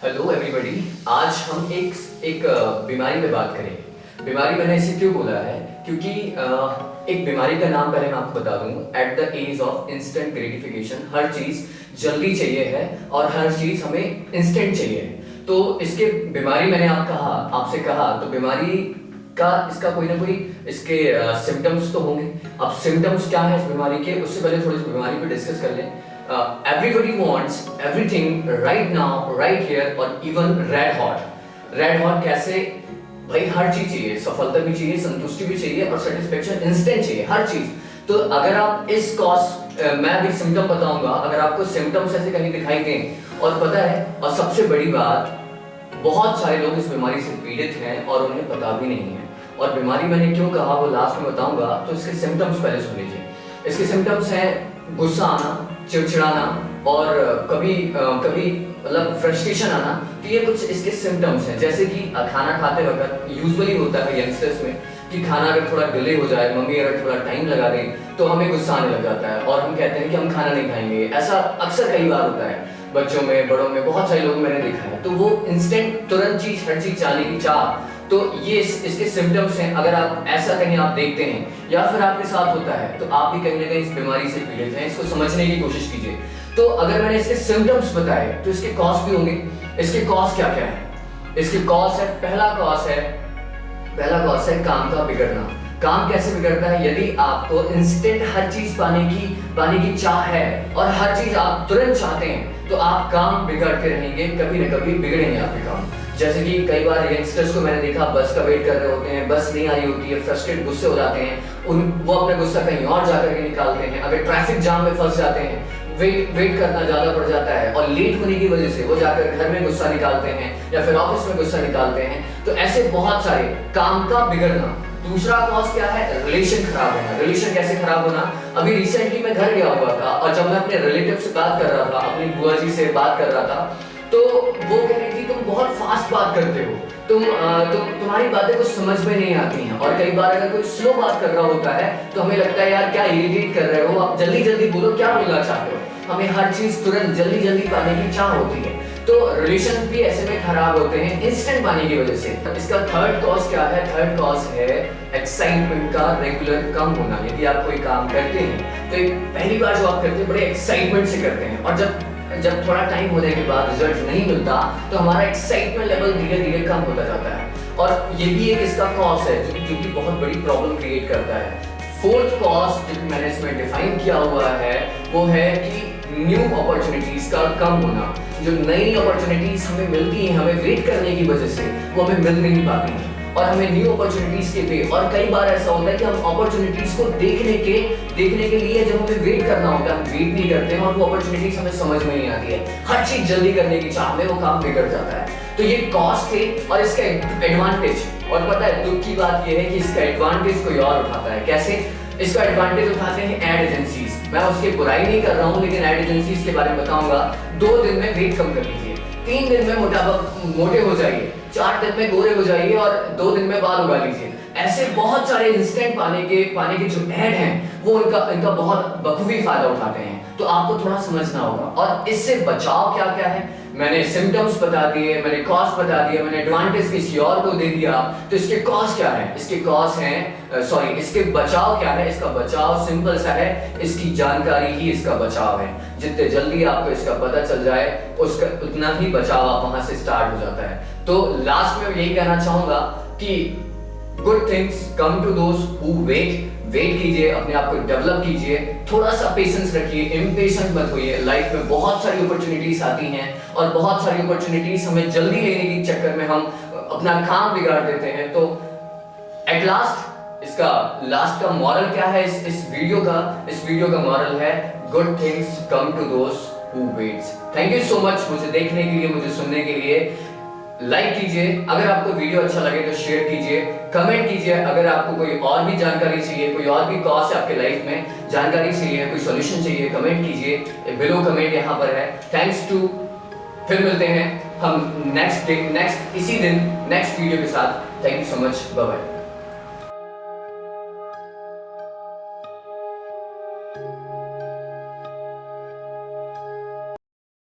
Hello everybody. आज हम एक बीमारी पे बात करेंगे। बीमारी मैंने इसे क्यों बोला है, क्योंकि एक बीमारी का नाम पहले मैं आपको बता दूं। At the age of instant gratification, हर चीज़ जल्दी चाहिए है और हर चीज़ हमें इंस्टेंट चाहिए है। तो इसके बीमारी मैंने आपसे कहा तो बीमारी का इसका कोई ना कोई इसके सिम्टम्स तो होंगे। अब सिम्टम्स क्या है इस बीमारी के, उससे पहले थोड़ी इस बीमारी पे डिस्कस कर लें। Everybody wants everything right now, right here, और even red hot. Red hot कैसे? भाई हर चीज चाहिए, सफलता भी चाहिए, संतुष्टि भी चाहिए और सेटिस्फेक्शन इंस्टेंट चाहिए, हर चीज। तो अगर आप इस मैं अभी सिम्टम बताऊंगा, अगर आपको सिम्टम्स ऐसे कहीं दिखाई दें और पता है, और सबसे बड़ी बात, बहुत सारे लोग इस बीमारी से पीड़ित हैं और उन्हें पता भी नहीं है। और बीमारी मैंने क्यों कहा वो लास्ट में बताऊंगा, तो इसके सिम्टम्स पहले सुन लीजिए। इसके सिम्टम्स हैं गुस्सा आना, चिड़चिड़ाना और कभी कभी मतलब फ्रस्ट्रेशन आना। तो ये कुछ इसके सिम्टम्स हैं। जैसे कि खाना खाते वक्त यूजुअली होता है यंगस्टर्स में कि खाना अगर थोड़ा डिले हो जाए, मम्मी अगर थोड़ा टाइम लगा दे तो हमें गुस्सा आने लग जाता है और हम कहते हैं कि हम खाना नहीं खाएंगे। ऐसा अक्सर कई बार होता है, बच्चों में, बड़ों में, बहुत सारे लोग मैंने देखा है। तो वो इंस्टेंट तुरंत चीज, हर चीज चाहने की चाह, तो ये इसके सिम्टम्स हैं। अगर आप ऐसा कहीं आप देखते हैं या फिर आपके साथ होता है तो आप भी कहीं ना कहीं इस बीमारी से पीड़ित हैं। इसको समझने की कोशिश कीजिए। तो अगर मैंने इसके सिम्टम्स बताए तो इसके कॉज भी होंगे। इसके कॉज क्या क्या है? इसके कॉज है, पहला कॉज है काम का बिगड़ना। काम कैसे बिगड़ता है? यदि आपको इंस्टेंट हर चीज पाने की चाह है और हर चीज आप तुरंत चाहते हैं तो आप काम बिगड़ते रहेंगे, कभी न कभी बिगड़ेंगे आपके काम। जैसे कि कई बार यंगस्टर्स को मैंने देखा, बस का वेट कर रहे होते हैं, बस नहीं आ रही होती है, फ्रस्ट्रेट, गुस्से हो जाते हैं, वो अपना गुस्सा कहीं और जाकर के निकालते हैं। अगर ट्रैफिक जाम में फंस जाते हैं, वेट करना ज्यादा पड़ जाता है और लेट होने की वजह से वो जाकर घर में गुस्सा निकालते हैं या फिर ऑफिस में गुस्सा निकालते हैं। तो ऐसे बहुत सारे काम का बिगड़ना। दूसरा कॉज क्या है? रिलेशन खराब होना। रिलेशन कैसे खराब होना? अभी रिसेंटली मैं घर गया हुआ था और जब मैं अपने रिलेटिव से बात कर रहा था, अपनी बुआ जी से बात कर रहा था, तो वो कह रही थी तुम बहुत फास्ट बात करते हो, तुम्हारी बातें कुछ समझ में नहीं आती हैं। और कई बार अगर कोई स्लो बात कर रहा होता है तो हमें लगता है यार क्या इरिटेट कर रहे हो, आप जल्दी जल्दी बोलो, क्या बोलना चाहते हो। हमें हर चीज तुरंत जल्दी जल्दी पाने की चाह होती है। तो रिलेशन भी ऐसे में खराब होते हैं इंस्टेंट पाने की वजह से। इसका थर्ड कॉज क्या है? थर्ड कॉज है एक्साइटमेंट का रेगुलर कम होना। यदि आप कोई काम करते हैं तो पहली बार जो आप करते हैं बड़े एक्साइटमेंट से करते हैं और जब थोड़ा टाइम होने के बाद रिजल्ट नहीं मिलता तो हमारा एक्साइटमेंट लेवल धीरे धीरे कम होता जाता है। और ये भी एक इसका कॉज है जो कि बहुत बड़ी प्रॉब्लम क्रिएट करता है। फोर्थ कॉज जो मैंने इसमें डिफाइन किया हुआ है वो है कि न्यू अपॉर्चुनिटीज का कम होना। जो नई अपॉर्चुनिटीज हमें मिलती हैं, हमें वेट करने की वजह से वो हमें मिल नहीं पाती हैं और हमें न्यू अपॉर्चुनिटीज के लिए, और कई बार ऐसा होता है कि हम अपॉर्चुनिटीज को देखने के लिए जब हमें वेट करना होता है, हम वेट नहीं करते हैं और वो अपॉर्चुनिटीज हमें समझ में नहीं आती है। हर चीज जल्दी करने की चाह में वो काम बिगड़ जाता है। तो ये कॉस्ट थे और इसका एडवांटेज, और पता है दुख की बात ये है कि इसका एडवांटेज कोई और उठाता है। कैसे? इसका एडवांटेज उठाते हैं एड एजेंसीज। मैं उसकी बुराई नहीं कर रहा हूँ, लेकिन एड एजेंसीज के बारे में बताऊंगा। 2 दिन में वेट कम कर लीजिए, 3 दिन में मोटे हो जाइए, 4 दिन में गोरे हो जाइए और 2 दिन में बाल उगा लीजिए। ऐसे बहुत सारे इंस्टेंट पाने के जो ऐड हैं वो इनका बहुत बखूबी फायदा उठाते हैं। तो आपको थोड़ा समझना होगा। और इससे बचाव क्या क्या है? मैंने सिम्टम्स बता दिए, मैंने कॉज बता दिया, मैंने एडवांटेज किसी और को दे दिया। तो इसके कॉज क्या है? इसके बचाव क्या है? इसका बचाव सिंपल सा है, इसकी जानकारी ही इसका बचाव है। जितने जल्दी आपको इसका पता चल जाए उसका उतना ही बचाव आप वहां से स्टार्ट हो जाता है। तो लास्ट में यही कहना चाहूंगा कि good things come to those who wait कीजिए, अपने आप को डेवलप कीजिए, थोड़ा सा पेशेंस रखिए, इम्पेशेंट मत होइए। लाइफ में बहुत सारी अपॉर्चुनिटीज आती हैं और बहुत सारी अपॉर्चुनिटीज हमें जल्दी लेने के चक्कर में हम अपना काम बिगाड़ देते हैं। तो एट लास्ट इसका लास्ट का मॉरल क्या है इस वीडियो का मॉरल है good things come to those who waits. Thank you so much मुझे देखने के लिए, मुझे सुनने के लिए। लाइक कीजिए, अगर आपको वीडियो अच्छा लगे तो शेयर कीजिए, कमेंट कीजिए। अगर आपको कोई और भी जानकारी चाहिए, कोई और भी कॉज है आपके लाइफ में, जानकारी चाहिए, कोई सॉल्यूशन चाहिए, कमेंट कीजिए। बिलो कमेंट यहाँ पर है। Thanks to. फिर मिलते हैं हम नेक्स्ट इसी दिन नेक्स्ट वीडियो के साथ। Thank you so much. Bye bye.